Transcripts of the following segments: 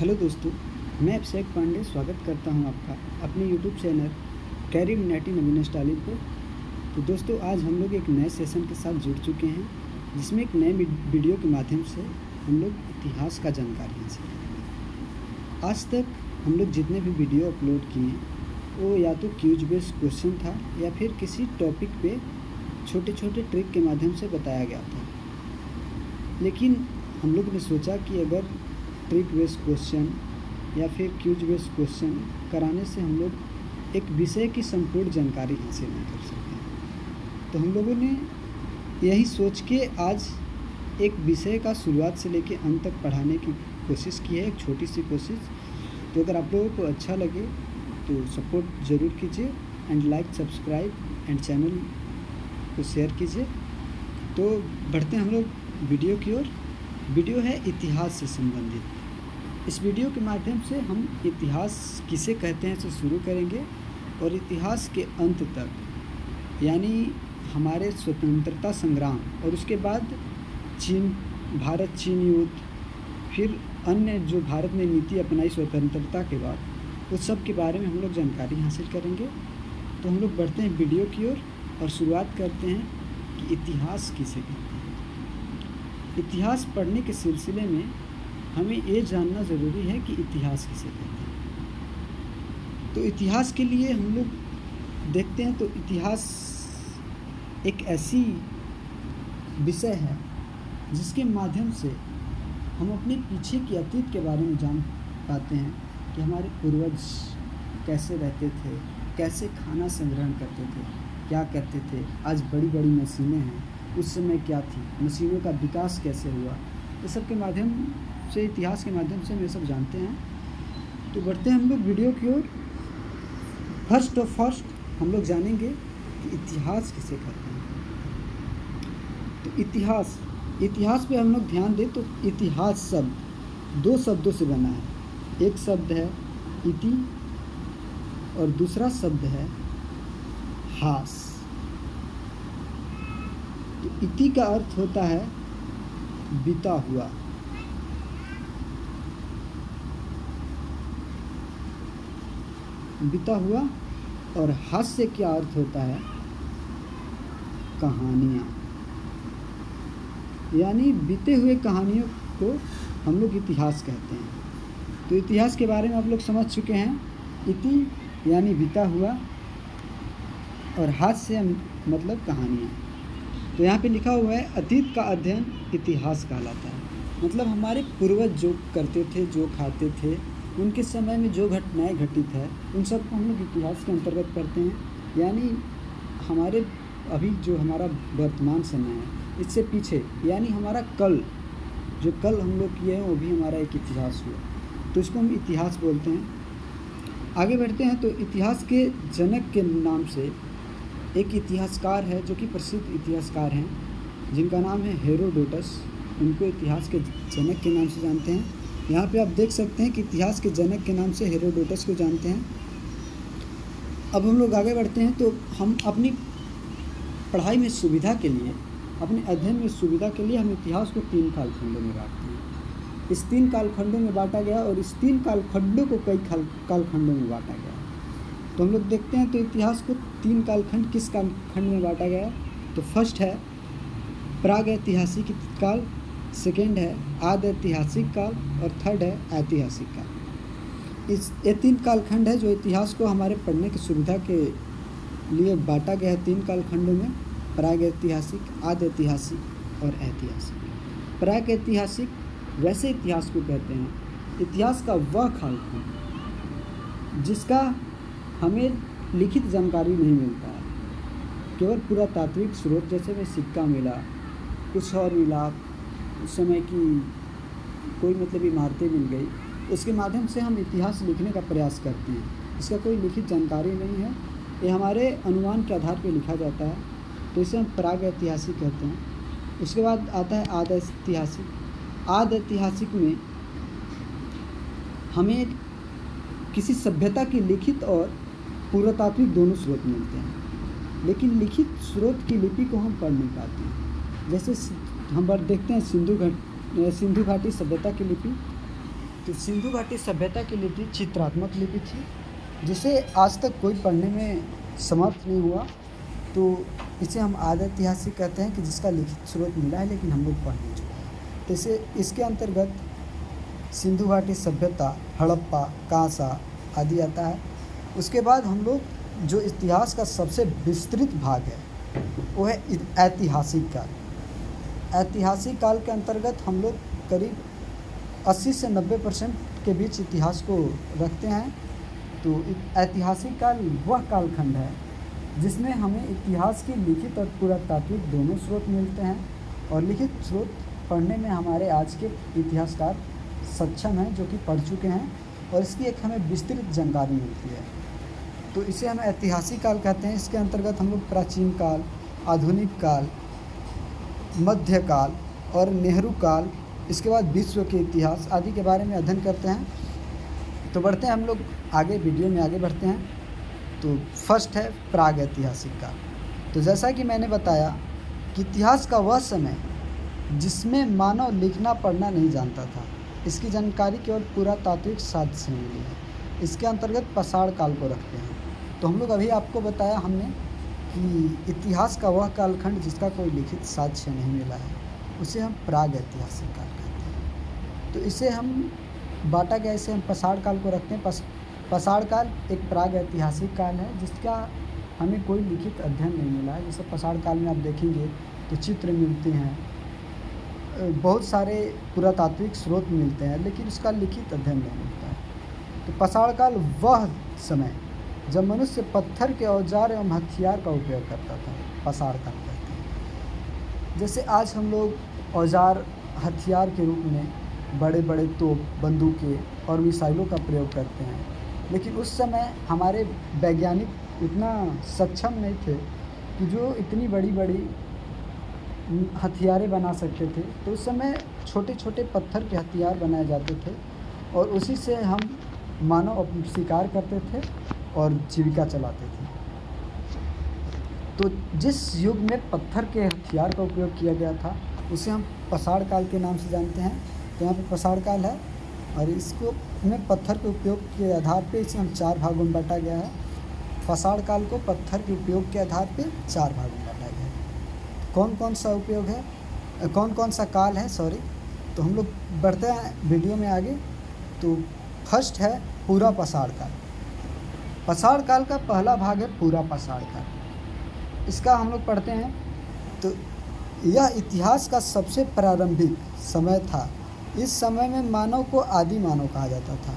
Hello दोस्तों, मैं अभिषेक पांडे स्वागत करता हूं आपका अपने यूट्यूब चैनल कैरियर मिनाटी नवीन स्टालिन पर। तो दोस्तों, आज हम लोग एक नए सेशन के साथ जुड़ चुके हैं, जिसमें एक नए वीडियो के माध्यम से हम लोग इतिहास का जानकारी हासिल करेंगे। आज तक हम लोग जितने भी वीडियो अपलोड किए वो या तो क्यूज बेस्ड क्वेश्चन था या फिर किसी टॉपिक पे छोटे छोटे ट्रिक के माध्यम से बताया गया था। लेकिन हम लोग ने सोचा कि अगर ट्रिक बेस्ड क्वेश्चन या फिर क्यूज बेस्ड क्वेश्चन कराने से हम लोग एक विषय की संपूर्ण जानकारी हासिल नहीं कर सकते, तो हम लोगों ने यही सोच के आज एक विषय का शुरुआत से लेकर अंत तक पढ़ाने की कोशिश की है, एक छोटी सी कोशिश। तो अगर आप लोगों को अच्छा लगे तो सपोर्ट ज़रूर कीजिए and like, subscribe and channel को शेयर कीजिए। तो बढ़ते हैं हम लोग वीडियो की ओर। वीडियो है इतिहास से संबंधित। इस वीडियो के माध्यम से हम इतिहास किसे कहते हैं से शुरू करेंगे और इतिहास के अंत तक, यानी हमारे स्वतंत्रता संग्राम और उसके बाद भारत चीन युद्ध, फिर अन्य जो भारत ने नीति अपनाई स्वतंत्रता के बाद, उस सब के बारे में हम लोग जानकारी हासिल करेंगे। तो हम लोग बढ़ते हैं वीडियो की ओर और शुरुआत करते हैं कि इतिहास किसे कहते हैं। इतिहास पढ़ने के सिलसिले में हमें ये जानना ज़रूरी है कि इतिहास किसे कहते हैं। तो इतिहास के लिए हम लोग देखते हैं तो इतिहास एक ऐसी विषय है जिसके माध्यम से हम अपने पीछे की अतीत के बारे में जान पाते हैं कि हमारे पूर्वज कैसे रहते थे, कैसे खाना संग्रहण करते थे, क्या करते थे। आज बड़ी बड़ी मशीनें हैं, उस समय क्या थी, मशीनों का विकास कैसे हुआ, ये सब के माध्यम से, इतिहास के माध्यम से हम ये सब जानते हैं। तो बढ़ते हैं हम लोग वीडियो की ओर। फर्स्ट हम लोग जानेंगे कि इतिहास किसे कहते हैं। तो इतिहास पे हम लोग ध्यान दें तो इतिहास शब्द दो शब्दों से बना है। एक शब्द है इति और दूसरा शब्द है हास। तो इति का अर्थ होता है बीता हुआ, और हास्य क्या अर्थ होता है, कहानियाँ, यानी बीते हुए कहानियों को हम लोग इतिहास कहते हैं। तो इतिहास के बारे में आप लोग समझ चुके हैं। इति यानी बीता हुआ और हास्य मतलब कहानियाँ। तो यहाँ पे लिखा हुआ है अतीत का अध्ययन इतिहास कहलाता है। मतलब हमारे पूर्वज जो करते थे, जो खाते थे, उनके समय में जो घटनाएं घटित है, उन सब को हम लोग इतिहास के अंतर्गत करते हैं। यानी हमारे अभी जो हमारा वर्तमान समय है, इससे पीछे यानी हमारा कल, जो कल हम लोग किए हैं वो भी हमारा एक इतिहास हुआ, तो इसको हम इतिहास बोलते हैं। आगे बढ़ते हैं तो इतिहास के जनक के नाम से एक इतिहासकार है जो कि प्रसिद्ध इतिहासकार हैं, जिनका नाम है हेरोडोटस। उनको इतिहास के जनक के नाम से जानते हैं। यहाँ पे आप देख सकते हैं कि इतिहास के जनक के नाम से हेरोडोटस को जानते हैं। अब हम लोग आगे बढ़ते हैं तो हम अपनी पढ़ाई में सुविधा के लिए, अपने अध्ययन में सुविधा के लिए हम इतिहास को 3 कालखंडों में बांटते हैं। इस 3 कालखंडों में बांटा गया और इस 3 कालखंडों को कई कालखंडों में बांटा गया। तो हम लोग देखते हैं तो इतिहास को 3 कालखंड किस कालखंड में बांटा गया। तो फर्स्ट है प्राग ऐतिहासिक काल, सेकेंड है आदि ऐतिहासिक काल और थर्ड है ऐतिहासिक काल। ये 3 कालखंड है जो इतिहास को हमारे पढ़ने की सुविधा के लिए बांटा गया है 3 कालखंडों में, प्राग ऐतिहासिक, आदि ऐतिहासिक और ऐतिहासिक। प्राग ऐतिहासिक वैसे इतिहास को कहते हैं, इतिहास का वह कालखंड जिसका हमें लिखित जानकारी नहीं मिलता है, केवल पुरातात्विक स्रोत जैसे में सिक्का मिला, कुछ और मिला, उस समय की कोई मतलब इमारतें मिल गई, उसके माध्यम से हम इतिहास लिखने का प्रयास करते हैं। इसका कोई लिखित जानकारी नहीं है, ये हमारे अनुमान के आधार पर लिखा जाता है, तो इसे हम प्राग ऐतिहासिक कहते हैं। उसके बाद आता है आदि ऐतिहासिक। आदि ऐतिहासिक में हमें किसी सभ्यता की लिखित और पुरातात्विक दोनों स्रोत मिलते हैं, लेकिन लिखित स्रोत की लिपि को हम पढ़ नहीं पाते हैं। जैसे हम देखते हैं सिंधु घाटी सभ्यता की लिपि, तो सिंधु घाटी सभ्यता की लिपि चित्रात्मक लिपि थी, जिसे आज तक कोई पढ़ने में समर्थ नहीं हुआ। तो इसे हम आदि ऐतिहासिक कहते हैं कि जिसका लिखित स्रोत मिला है लेकिन हम लोग पढ़ नहीं चुके। तो इसके अंतर्गत सिंधु घाटी सभ्यता, हड़प्पा, कांसा आदि आता है। उसके बाद हम लोग जो इतिहास का सबसे विस्तृत भाग है वो है ऐतिहासिक काल। ऐतिहासिक काल के अंतर्गत हम लोग करीब 80 से 90% के बीच इतिहास को रखते हैं। तो ऐतिहासिक काल वह कालखंड है जिसमें हमें इतिहास की लिखित और पुरातात्विक दोनों स्रोत मिलते हैं, और लिखित स्रोत पढ़ने में हमारे आज के इतिहासकार सक्षम हैं, जो कि पढ़ चुके हैं, और इसकी एक हमें विस्तृत जानकारी मिलती है। तो इसे हम ऐतिहासिक काल कहते हैं। इसके अंतर्गत हम लोग प्राचीन काल, आधुनिक काल, मध्यकाल और नेहरू काल, इसके बाद विश्व के इतिहास आदि के बारे में अध्ययन करते हैं। तो बढ़ते हैं हम लोग आगे, वीडियो में आगे बढ़ते हैं। तो फर्स्ट है प्राग ऐतिहासिक काल। तो जैसा कि मैंने बताया कि इतिहास का वह समय जिसमें मानव लिखना पढ़ना नहीं जानता था, इसकी जानकारी केवल पुरातात्विक साक्ष्य से मिली है। इसके अंतर्गत पाषाण काल को रखते हैं। तो हम लोग अभी आपको बताया हमने कि इतिहास का वह कालखंड जिसका कोई लिखित साक्ष्य नहीं मिला है, उसे हम प्राग ऐतिहासिक काल कहते हैं। तो इसे हम बांटा गया, इसे हम पाषाण काल को रखते हैं। पाषाण काल एक प्राग ऐतिहासिक काल है जिसका हमें कोई लिखित अध्ययन नहीं मिला है। जैसे पाषाण काल में आप देखेंगे तो चित्र मिलते हैं, बहुत सारे पुरातात्विक स्रोत मिलते हैं, लेकिन उसका लिखित अध्ययन नहीं मिलता है। तो पाषाण काल वह समय जब मनुष्य पत्थर के औजार एवं हथियार का उपयोग करता था, पाषाण काल कहते हैं। जैसे आज हम लोग औजार हथियार के रूप में बड़े बड़े तोप, बंदूकें और मिसाइलों का प्रयोग करते हैं, लेकिन उस समय हमारे वैज्ञानिक इतना सक्षम नहीं थे कि जो इतनी बड़ी बड़ी हथियारें बना सकते थे। तो उस समय छोटे छोटे पत्थर के हथियार बनाए जाते थे, और उसी से हम मानव शिकार करते थे और जीविका चलाते थे। तो जिस युग में पत्थर के हथियार का उपयोग किया गया था उसे हम पाषाण काल के नाम से जानते हैं। तो यहाँ पे पाषाण काल है, और इसको में पत्थर के उपयोग के आधार पे इसे हम 4 भागों में बांटा गया है। पाषाण काल को पत्थर के उपयोग के आधार पे 4 भागों में बांटा गया है। कौन कौन सा उपयोग है, कौन कौन सा काल है, तो हम लोग बढ़ते हैं वीडियो में आगे। तो फर्स्ट है पूरा पाषाण काल। पाषाण काल का पहला भाग है पूरा पाषाण काल। इसका हम लोग पढ़ते हैं। तो यह इतिहास का सबसे प्रारंभिक समय था। इस समय में मानव को आदि मानव कहा जाता था।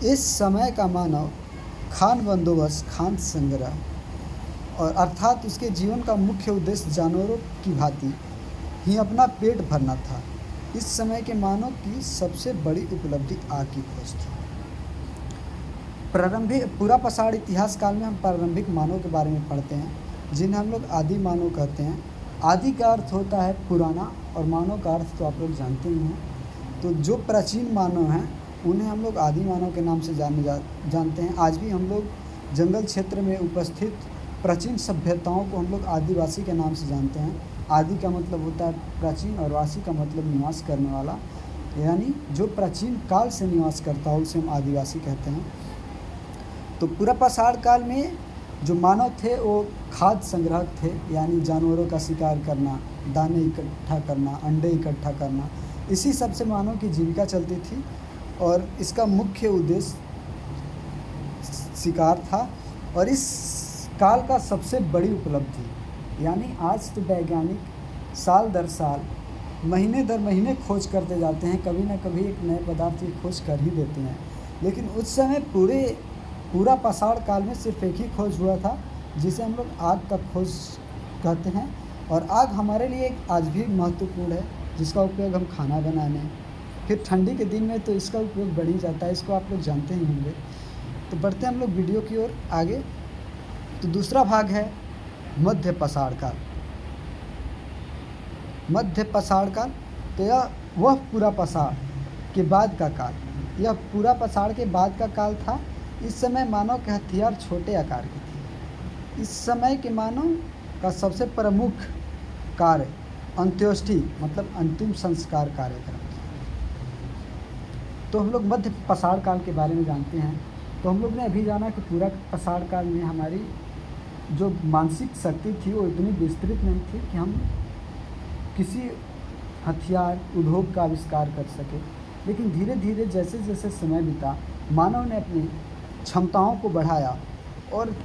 इस समय का मानव खान बंदोबस्त, खान संग्रह और अर्थात उसके जीवन का मुख्य उद्देश्य जानवरों की भांति ही अपना पेट भरना था। इस समय के मानव की सबसे बड़ी उपलब्धि आग की खोज थी। पूरा पाषाण इतिहास काल में हम प्रारंभिक मानव के बारे में पढ़ते हैं, जिन्हें हम लोग आदि मानव कहते हैं। आदि का अर्थ होता है पुराना, और मानव का अर्थ तो आप लोग जानते ही हैं। तो जो प्राचीन मानव हैं उन्हें हम लोग आदि मानव के नाम से जानते हैं। आज भी हम लोग जंगल क्षेत्र में उपस्थित प्राचीन सभ्यताओं को हम लोग आदिवासी के नाम से जानते हैं। आदि का मतलब होता है प्राचीन, और वासी का मतलब निवास करने वाला, यानी जो प्राचीन काल से निवास करता हो उसे हम आदिवासी कहते हैं। तो पूरा पाषाण काल में जो मानव थे वो खाद्य संग्राहक थे, यानी जानवरों का शिकार करना, दाने इकट्ठा करना, अंडे इकट्ठा करना, इसी सब से मानव की जीविका चलती थी, और इसका मुख्य उद्देश्य शिकार था। और इस काल का सबसे बड़ी उपलब्धि, यानी आज तो वैज्ञानिक साल दर साल, महीने दर महीने खोज करते जाते हैं, कभी ना कभी एक नए पदार्थ की खोज कर ही देते हैं, लेकिन उस समय पूरा पाषाण काल में सिर्फ एक ही खोज हुआ था, जिसे हम लोग आग का खोज कहते हैं। और आग हमारे लिए आज भी महत्वपूर्ण है, जिसका उपयोग हम खाना बनाने, फिर ठंडी के दिन में तो इसका उपयोग बढ़ ही जाता है, इसको आप लोग जानते ही होंगे। तो बढ़ते हैं हम लोग वीडियो की ओर आगे। तो दूसरा भाग है मध्य पाषाण काल। मध्य पाषाण काल, तो यह वह पूरा पाषाण के बाद का काल, यह पूरा पाषाण के बाद का काल था। इस समय मानव के हथियार छोटे आकार के थे। इस समय के मानव का सबसे प्रमुख कार्य अंत्येष्टि मतलब अंतिम संस्कार कार्यक्रम था। तो हम लोग मध्य पाषाण काल के बारे में जानते हैं। तो हम लोग ने अभी जाना कि पूरा पाषाण काल में हमारी जो मानसिक शक्ति थी वो इतनी विस्तृत नहीं थी कि हम किसी हथियार उद्योग का आविष्कार कर सके। लेकिन धीरे धीरे जैसे जैसे समय बीता, मानव ने अपनी क्षमताओं को बढ़ाया और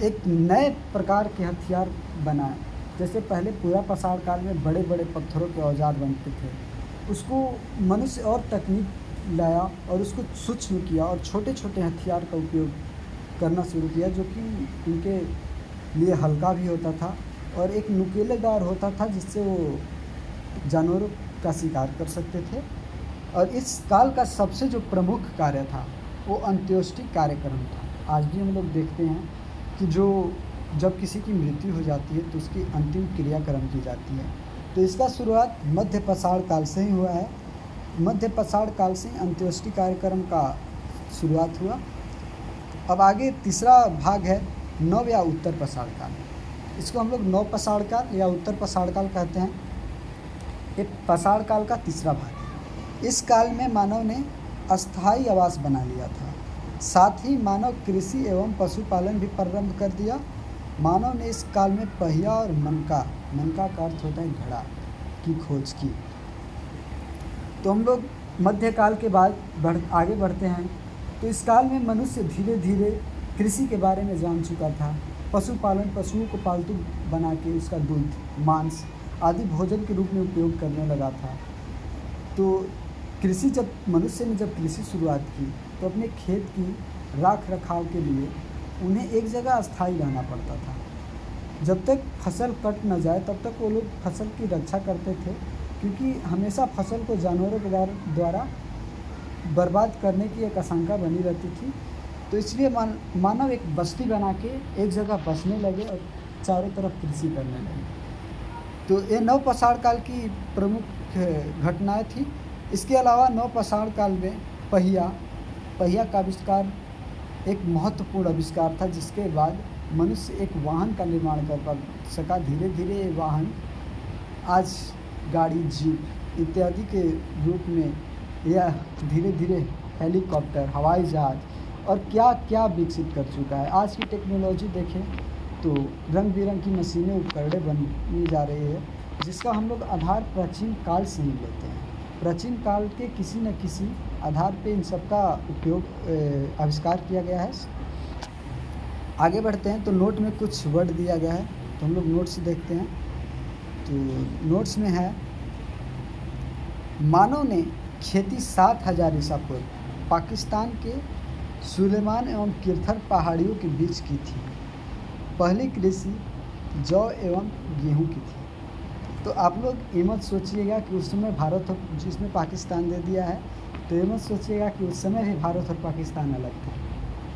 एक नए प्रकार के हथियार बनाए। जैसे पहले पूरा पाषाण काल में बड़े बड़े पत्थरों के औजार बनते थे, उसको मनुष्य और तकनीक लाया और उसको सूक्ष्म किया और छोटे छोटे हथियार का उपयोग करना शुरू किया, जो कि उनके लिए हल्का भी होता था और एक नुकीलेदार होता था, जिससे वो जानवरों का शिकार कर सकते थे। और इस काल का सबसे जो प्रमुख कार्य था वो अंत्येष्टि कार्यक्रम था। आज भी हम लोग देखते हैं कि जब किसी की मृत्यु हो जाती है तो उसकी अंतिम क्रियाक्रम की जाती है। तो इसका शुरुआत मध्य पाषाण काल से ही हुआ है। मध्य पाषाण काल से अंत्येष्टि कार्यक्रम का शुरुआत हुआ। अब आगे तीसरा भाग है नव या उत्तर पाषाण काल। इसको हम लोग नव पाषाण काल या उत्तर पाषाण काल कहते हैं। ये पाषाण काल का तीसरा भाग है। इस काल में मानव ने अस्थायी आवास बना लिया था। साथ ही मानव कृषि एवं पशुपालन भी प्रारंभ कर दिया। मानव ने इस काल में पहिया और मनका का अर्थ होता है घड़ा की खोज की। तो हम लोग मध्यकाल के बाद आगे बढ़ते हैं। तो इस काल में मनुष्य धीरे धीरे कृषि के बारे में जान चुका था। पशुपालन, पशुओं को पालतू बना के उसका दूध, मांस आदि भोजन के रूप में उपयोग करने लगा था। तो मनुष्य ने जब कृषि शुरुआत की तो अपने खेत की राख रखाव के लिए उन्हें एक जगह अस्थायी रहना पड़ता था। जब तक फसल कट न जाए तब तक वो लोग फसल की रक्षा करते थे, क्योंकि हमेशा फसल को जानवरों के द्वारा बर्बाद करने की एक आशंका बनी रहती थी। तो इसलिए मानव एक बस्ती बना के एक जगह बसने लगे और चारों तरफ कृषि करने लगे। तो ये नव पाषाण काल की प्रमुख घटनाएं थी। इसके अलावा नव पाषाण काल में पहिया का आविष्कार एक महत्वपूर्ण आविष्कार था, जिसके बाद मनुष्य एक वाहन का निर्माण कर सका। धीरे धीरे ये वाहन आज गाड़ी, जीप इत्यादि के रूप में, या धीरे धीरे हेलीकॉप्टर, हवाई जहाज और क्या क्या विकसित कर चुका है। आज की टेक्नोलॉजी देखें तो रंग बिरंग की मशीनें, उपकरणें बनी जा रही है, जिसका हम लोग आधार प्राचीन काल से ही लेते हैं। प्राचीन काल के किसी न किसी आधार पे इन सब का उपयोग आविष्कार किया गया है। आगे बढ़ते हैं। तो नोट में कुछ वर्ड दिया गया है, तो हम लोग नोट्स देखते हैं। तो नोट्स में है, मानव ने खेती 7000 ईसा पूर्व पाकिस्तान के सुलेमान एवं किरथर पहाड़ियों के बीच की थी। पहली कृषि जौ एवं गेहूं की थी। तो आप लोग ये मत सोचिएगा कि उस समय भारत और जिसमें पाकिस्तान दे दिया है, तो ये मत सोचिएगा कि उस समय भी भारत और पाकिस्तान अलग था।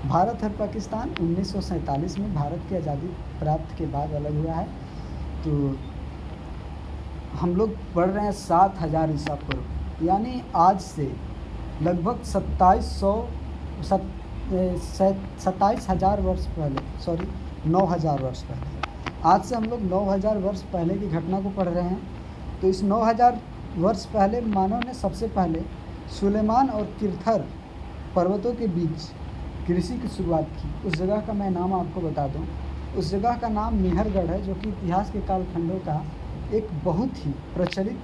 भारत और पाकिस्तान 1947 में भारत की आज़ादी प्राप्त के बाद अलग हुआ है। तो हम लोग पढ़ रहे हैं 7000 ईसा पूर्व, यानी आज से लगभग 27,000 वर्ष पहले, 9000 वर्ष पहले। आज से हम लोग 9000 वर्ष पहले की घटना को पढ़ रहे हैं। तो इस 9000 वर्ष पहले मानव ने सबसे पहले सुलेमान और किरथर पर्वतों के बीच कृषि की शुरुआत की। उस जगह का मैं नाम आपको बता दूं, उस जगह का नाम मेहरगढ़ है, जो कि इतिहास के कालखंडों का एक बहुत ही प्रचलित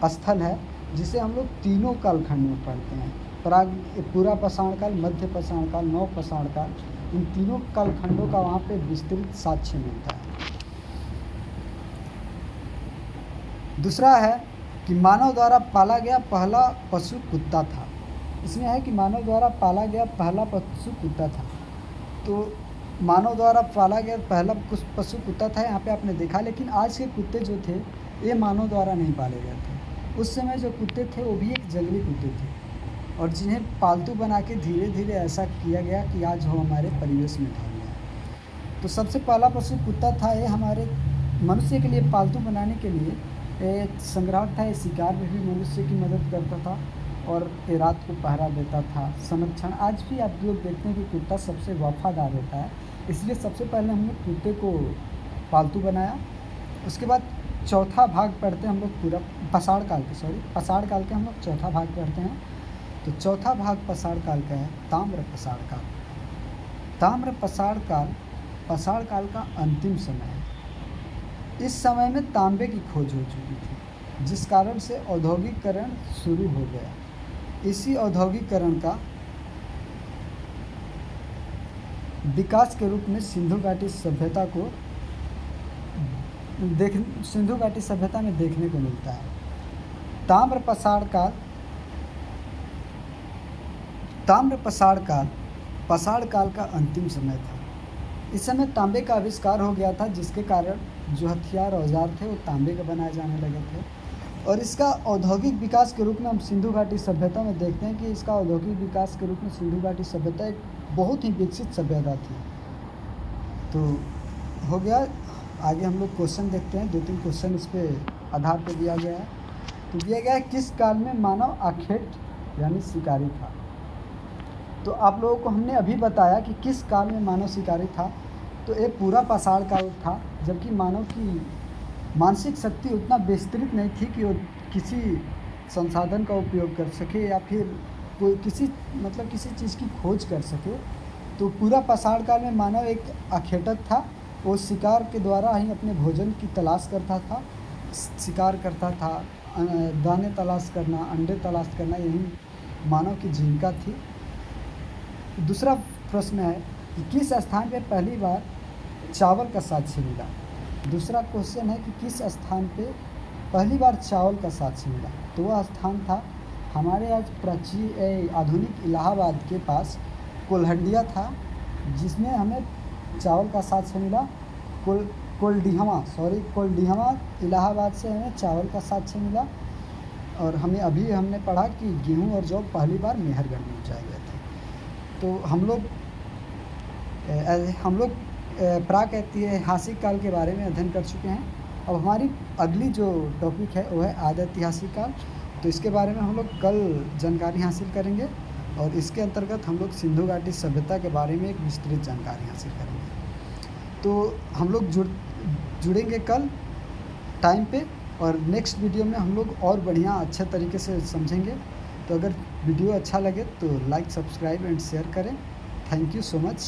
स्थल है, जिसे हम लोग तीनों कालखंड में पढ़ते हैं। पूरा पाषाण काल, मध्य पाषाण काल, नव पाषाण काल, इन तीनों कालखंडों का वहाँ पे विस्तृत साक्ष्य मिलता है। दूसरा है कि मानव द्वारा पाला गया पहला पशु कुत्ता था। इसमें है कि मानव द्वारा पाला गया पहला पशु कुत्ता था। तो मानव द्वारा पाला गया पहला पशु कुत्ता था, यहाँ पे आपने देखा। लेकिन आज के कुत्ते जो थे ये मानव द्वारा नहीं पाले गए थे। उस समय जो कुत्ते थे वो भी एक जंगली कुत्ते थे, और जिन्हें पालतू बना के धीरे धीरे ऐसा किया गया कि आज वो हमारे परिवेश में ढल गया। तो सबसे पहला पशु कुत्ता था। ये हमारे मनुष्य के लिए पालतू बनाने के लिए एक संग्राहक था। ये शिकार में भी मनुष्य की मदद करता था और ये रात को पहरा देता था, संरक्षण। आज भी आप लोग देखते हैं कि कुत्ता सबसे वफादार होता है, इसलिए सबसे पहले हमने कुत्ते को पालतू बनाया। उसके बाद चौथा भाग पढ़ते हैं हम लोग पूरा पाषाण काल के, पाषाण काल के हम लोग चौथा भाग पढ़ते हैं। तो चौथा भाग पाषाण काल का है ताम्र पाषाण काल। ताम्र पाषाण काल का अंतिम समय है। इस समय में तांबे की खोज हो चुकी थी, जिस कारण से औद्योगिकरण शुरू हो गया। इसी औद्योगिकरण का विकास के रूप में सिंधु घाटी सभ्यता में देखने को मिलता है। ताम्र पाषाण काल का अंतिम समय था। इस समय तांबे का आविष्कार हो गया था, जिसके कारण जो हथियार औजार थे वो तांबे के बनाए जाने लगे थे। और इसका औद्योगिक विकास के रूप में हम सिंधु घाटी सभ्यता में देखते हैं कि इसका औद्योगिक विकास के रूप में सिंधु घाटी सभ्यता एक बहुत ही विकसित सभ्यता थी। तो हो गया। आगे हम लोग क्वेश्चन देखते हैं। 2-3 क्वेश्चन इस पे आधार पे दिया गया है। तो दिया गया है किस काल में मानव आखेट यानी शिकारी था। तो आप लोगों को हमने अभी बताया कि किस काल में मानव शिकारी था। तो ये पूरा पाषाण काल था, जबकि मानव की मानसिक शक्ति उतना विस्तृत नहीं थी कि वो किसी संसाधन का उपयोग कर सके या फिर कोई किसी चीज़ की खोज कर सके। तो पूरा पाषाण काल में मानव एक आखेटक था। वो शिकार के द्वारा ही अपने भोजन की तलाश करता था, शिकार करता था, दाने तलाश करना, अंडे तलाश करना, यही मानव की जीविका थी। दूसरा प्रश्न है कि किस स्थान पर पहली बार चावल का साक्ष्य मिला। दूसरा क्वेश्चन है कि किस स्थान पे पहली बार चावल का साक्ष्य मिला। तो वह स्थान था हमारे आज आधुनिक इलाहाबाद के पास कोल्हंडिया था, जिसमें हमें चावल का साक्ष्य मिला। कोल्डिहमा इलाहाबाद से हमें चावल का साक्ष्य मिला। और हमने पढ़ा कि गेहूँ और जौ पहली बार मेहरगढ़ में उगाए गए थे। तो हम लोग प्राक ऐतिहासिक काल के बारे में अध्ययन कर चुके हैं। अब हमारी अगली जो टॉपिक है वो है आदि ऐतिहासिक काल। तो इसके बारे में हम लोग कल जानकारी हासिल करेंगे और इसके अंतर्गत हम लोग सिंधु घाटी सभ्यता के बारे में एक विस्तृत जानकारी हासिल करेंगे। तो हम लोग जुड़ेंगे कल टाइम पे और नेक्स्ट वीडियो में हम लोग और बढ़िया अच्छे तरीके से समझेंगे। तो अगर वीडियो अच्छा लगे तो लाइक, सब्सक्राइब एंड शेयर करें। Thank you so much.